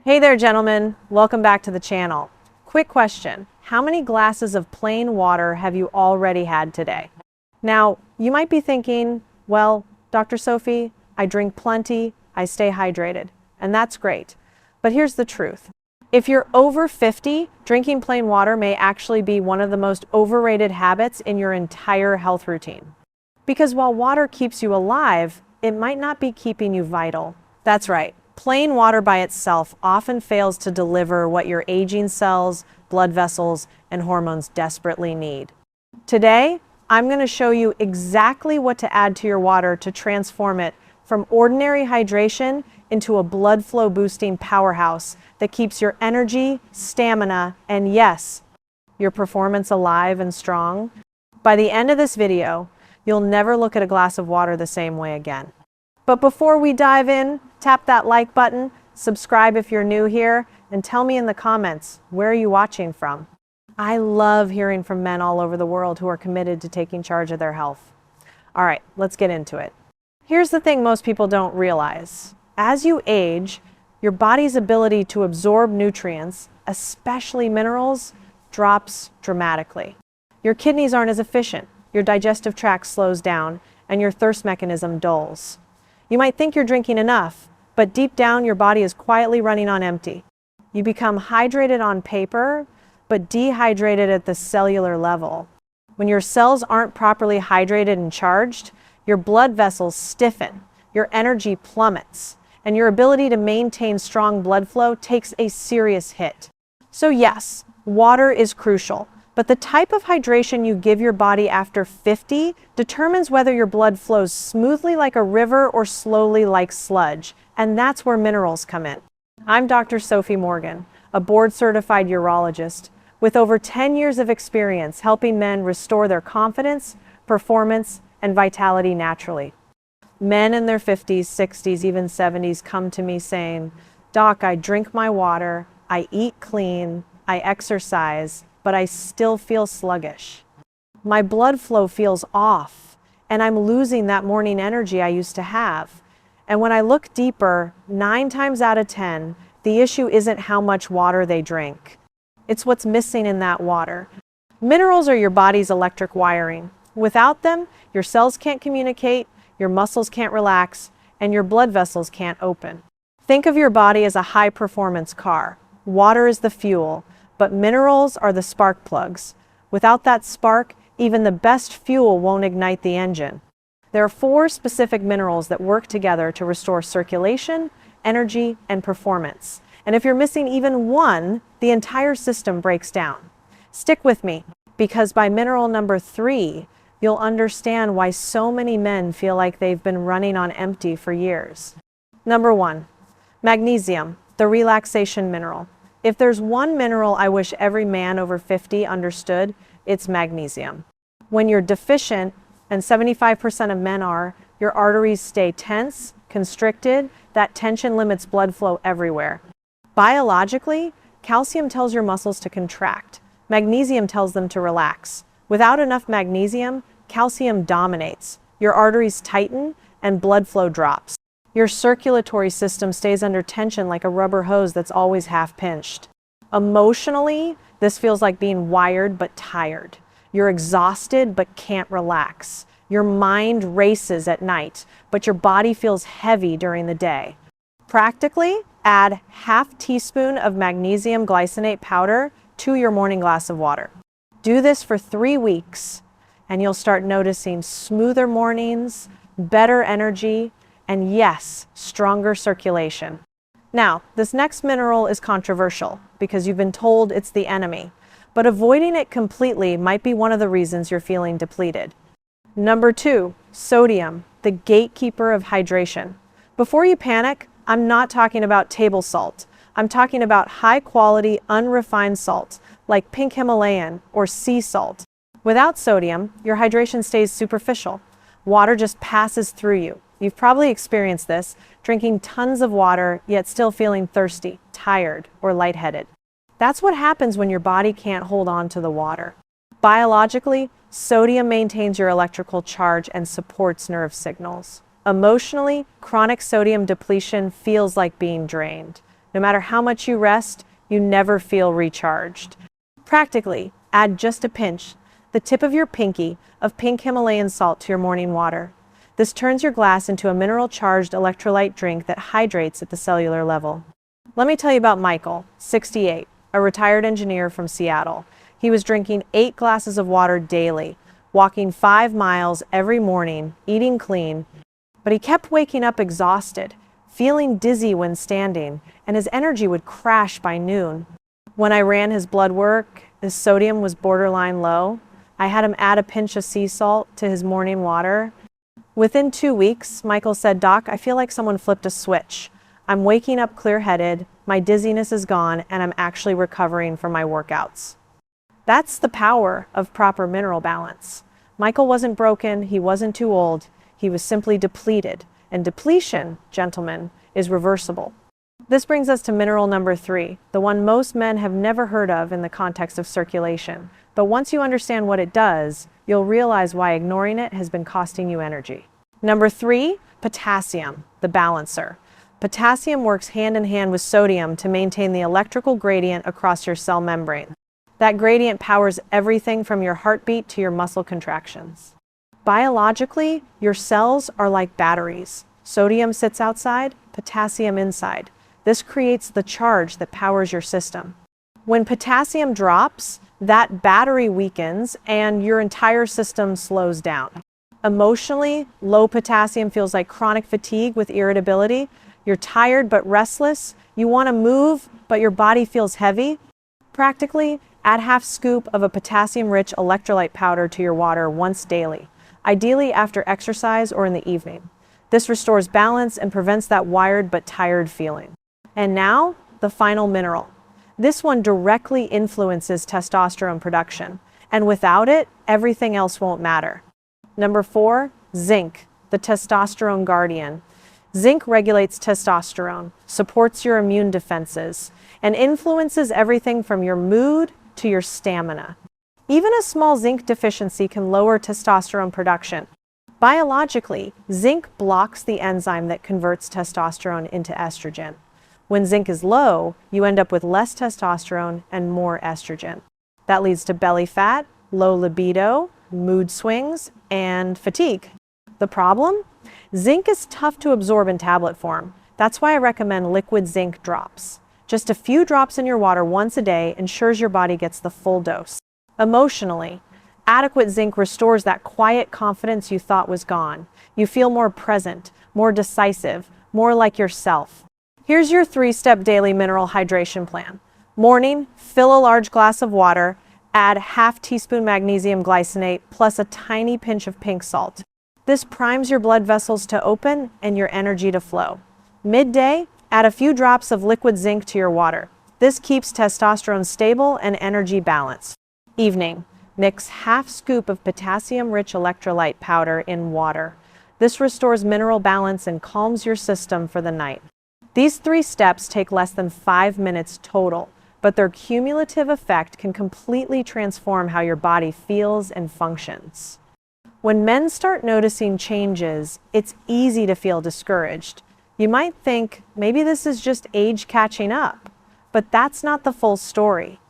Hey there, gentlemen. Welcome back to the channel. Quick question. How many glasses of plain water have you already had today? Now, you might be thinking, well, Dr. Sophie, I drink plenty, I stay hydrated, and that's great. But here's the truth. If you're over 50, drinking plain water may actually be one of the most overrated habits in your entire health routine. Because while water keeps you alive, it might not be keeping you vital. That's right. Plain water by itself often fails to deliver what your aging cells, blood vessels, and hormones desperately need. Today, I'm going to show you exactly what to add to your water to transform it from ordinary hydration into a blood flow boosting powerhouse that keeps your energy, stamina, and yes, your performance alive and strong. By the end of this video, you'll never look at a glass of water the same way again. But before we dive in, tap that like button, subscribe if you're new here, and tell me in the comments, where are you watching from? I love hearing from men all over the world who are committed to taking charge of their health. All right, let's get into it. Here's the thing most people don't realize. As you age, your body's ability to absorb nutrients, especially minerals, drops dramatically. Your kidneys aren't as efficient, your digestive tract slows down, and your thirst mechanism dulls. You might think you're drinking enough, but deep down your body is quietly running on empty. You become hydrated on paper, but dehydrated at the cellular level. When your cells aren't properly hydrated and charged, your blood vessels stiffen, your energy plummets, and your ability to maintain strong blood flow takes a serious hit. So yes, water is crucial, but the type of hydration you give your body after 50 determines whether your blood flows smoothly like a river or slowly like sludge, and that's where minerals come in. I'm Dr. Sophie Morgan, a board-certified urologist with over 10 years of experience helping men restore their confidence, performance, and vitality naturally. Men in their 50s, 60s, even 70s come to me saying, "Doc, I drink my water, I eat clean, I exercise, but I still feel sluggish. My blood flow feels off, and I'm losing that morning energy I used to have." And when I look deeper, 9 times out of 10, the issue isn't how much water they drink. It's what's missing in that water. Minerals are your body's electric wiring. Without them, your cells can't communicate, your muscles can't relax, and your blood vessels can't open. Think of your body as a high-performance car. Water is the fuel, but minerals are the spark plugs. Without that spark, even the best fuel won't ignite the engine. There are 4 specific minerals that work together to restore circulation, energy, and performance. And if you're missing even one, the entire system breaks down. Stick with me, because by mineral number 3, you'll understand why so many men feel like they've been running on empty for years. Number 1, magnesium, the relaxation mineral. If there's one mineral I wish every man over 50 understood, it's magnesium. When you're deficient, and 75% of men are, your arteries stay tense, constricted. That tension limits blood flow everywhere. Biologically, calcium tells your muscles to contract. Magnesium tells them to relax. Without enough magnesium, calcium dominates. Your arteries tighten and blood flow drops. Your circulatory system stays under tension like a rubber hose that's always half pinched. Emotionally, this feels like being wired but tired. You're exhausted but can't relax. Your mind races at night, but your body feels heavy during the day. Practically, add ½ teaspoon of magnesium glycinate powder to your morning glass of water. Do this for 3 weeks, and you'll start noticing smoother mornings, better energy, and yes, stronger circulation. Now, this next mineral is controversial because you've been told it's the enemy, but avoiding it completely might be one of the reasons you're feeling depleted. Number 2, sodium, the gatekeeper of hydration. Before you panic, I'm not talking about table salt. I'm talking about high-quality, unrefined salt, like pink Himalayan or sea salt. Without sodium, your hydration stays superficial. Water just passes through you. You've probably experienced this, drinking tons of water, yet still feeling thirsty, tired, or lightheaded. That's what happens when your body can't hold on to the water. Biologically, sodium maintains your electrical charge and supports nerve signals. Emotionally, chronic sodium depletion feels like being drained. No matter how much you rest, you never feel recharged. Practically, add just a pinch, the tip of your pinky, of pink Himalayan salt to your morning water. This turns your glass into a mineral-charged electrolyte drink that hydrates at the cellular level. Let me tell you about Michael, 68, a retired engineer from Seattle. He was drinking 8 glasses of water daily, walking 5 miles every morning, eating clean, but he kept waking up exhausted, feeling dizzy when standing, and his energy would crash by noon. When I ran his blood work, his sodium was borderline low. I had him add a pinch of sea salt to his morning water. Within 2 weeks, Michael said, "Doc, I feel like someone flipped a switch. I'm waking up clear-headed, my dizziness is gone, and I'm actually recovering from my workouts." That's the power of proper mineral balance. Michael wasn't broken, he wasn't too old, he was simply depleted. And depletion, gentlemen, is reversible. This brings us to mineral number 3, the one most men have never heard of in the context of circulation. But once you understand what it does, you'll realize why ignoring it has been costing you energy. Number 3, potassium, the balancer. Potassium works hand in hand with sodium to maintain the electrical gradient across your cell membrane. That gradient powers everything from your heartbeat to your muscle contractions. Biologically, your cells are like batteries. Sodium sits outside, potassium inside. This creates the charge that powers your system. When potassium drops, that battery weakens and your entire system slows down. Emotionally, low potassium feels like chronic fatigue with irritability. You're tired but restless. You want to move, but your body feels heavy. Practically, add half scoop of a potassium-rich electrolyte powder to your water once daily, ideally after exercise or in the evening. This restores balance and prevents that wired but tired feeling. And now, the final mineral. This one directly influences testosterone production, and without it, everything else won't matter. Number 4, zinc, the testosterone guardian. Zinc regulates testosterone, supports your immune defenses, and influences everything from your mood to your stamina. Even a small zinc deficiency can lower testosterone production. Biologically, zinc blocks the enzyme that converts testosterone into estrogen. When zinc is low, you end up with less testosterone and more estrogen. That leads to belly fat, low libido, mood swings, and fatigue. The problem? Zinc is tough to absorb in tablet form. That's why I recommend liquid zinc drops. Just a few drops in your water once a day ensures your body gets the full dose. Emotionally, adequate zinc restores that quiet confidence you thought was gone. You feel more present, more decisive, more like yourself. Here's your 3-step daily mineral hydration plan. Morning, fill a large glass of water, add half teaspoon magnesium glycinate plus a tiny pinch of pink salt. This primes your blood vessels to open and your energy to flow. Midday, add a few drops of liquid zinc to your water. This keeps testosterone stable and energy balanced. Evening, mix half scoop of potassium-rich electrolyte powder in water. This restores mineral balance and calms your system for the night. These 3 steps take less than 5 minutes total, but their cumulative effect can completely transform how your body feels and functions. When men start noticing changes, it's easy to feel discouraged. You might think, maybe this is just age catching up, but that's not the full story.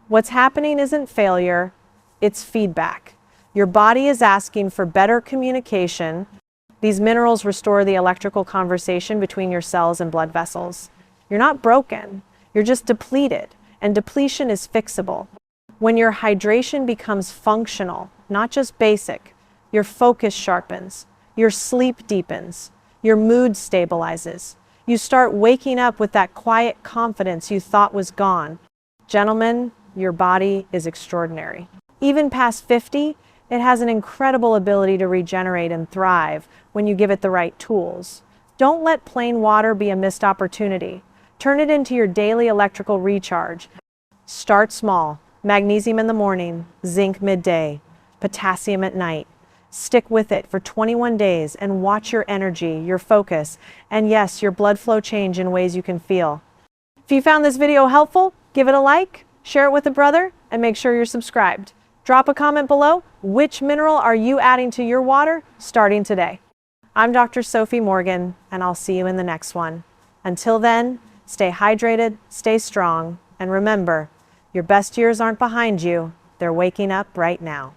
What's happening isn't failure, it's feedback. Your body is asking for better communication. These minerals restore the electrical conversation between your cells and blood vessels. You're not broken, you're just depleted, and depletion is fixable. When your hydration becomes functional, not just basic, your focus sharpens, your sleep deepens, your mood stabilizes. You start waking up with that quiet confidence you thought was gone. Gentlemen, your body is extraordinary. Even past 50, it has an incredible ability to regenerate and thrive when you give it the right tools. Don't let plain water be a missed opportunity. Turn it into your daily electrical recharge. Start small. Magnesium in the morning, zinc midday, potassium at night. Stick with it for 21 days and watch your energy, your focus, and yes, your blood flow change in ways you can feel. If you found this video helpful, give it a like, share it with a brother, and make sure you're subscribed. Drop a comment below. Which mineral are you adding to your water starting today? I'm Dr. Sophie Morgan, and I'll see you in the next one. Until then, Stay hydrated, stay strong, and remember, your best years aren't behind you, they're waking up right now.